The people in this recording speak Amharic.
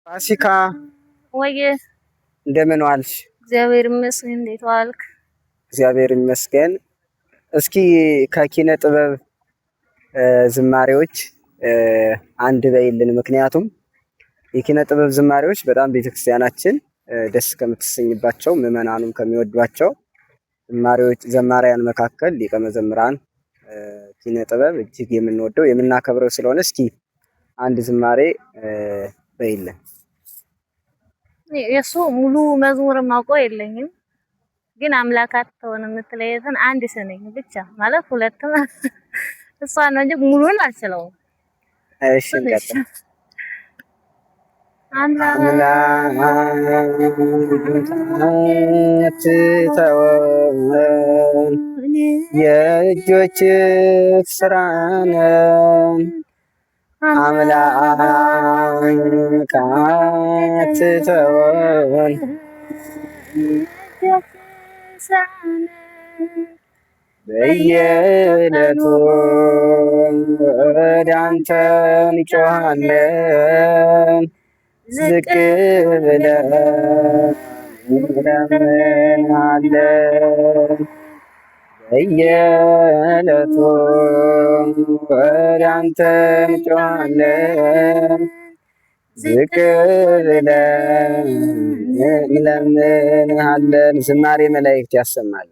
ፋሲካ ወየ እንደምን ዋልሽ? እግዚአብሔር ይመስገን። እንዴት ዋልክ? እግዚአብሔር ይመስገን። እስኪ ከኪነ ጥበብ ዝማሬዎች አንድ በይልን። ምክንያቱም የኪነ ጥበብ ዝማሬዎች በጣም ቤተክርስቲያናችን ደስ ከምትሰኝባቸው ምዕመናኑም ከሚወዷቸው ዘማሪያን መካከል ሊቀ መዘምራን ኪነ ጥበብ እጅግ የምንወደው የምናከብረው ስለሆነ እስኪ አንድ ዝማሬ በይልን። የሱ ሙሉ መዝሙር ማውቀው የለኝም፣ ግን አምላካት ተሆነ የምትለየትን አንድ ስነኝ ብቻ ማለት ሁለቱም እሷ ነው እንጂ ሙሉን አልችለውም። እሺ እንቀጥል። አምላካት ተወን የእጆችህ ስራ ነው። አምላካት ተወን በየዕለቱ ወደ አንተ እንጮኻለን፣ ዝቅ ብለን እንለምንሃለን። በየዕለቱ ወደ አንተ እንጮኻለን፣ ዝቅ ብለን እንለምንሃለን። ዝማሬ መላእክት ያሰማልን።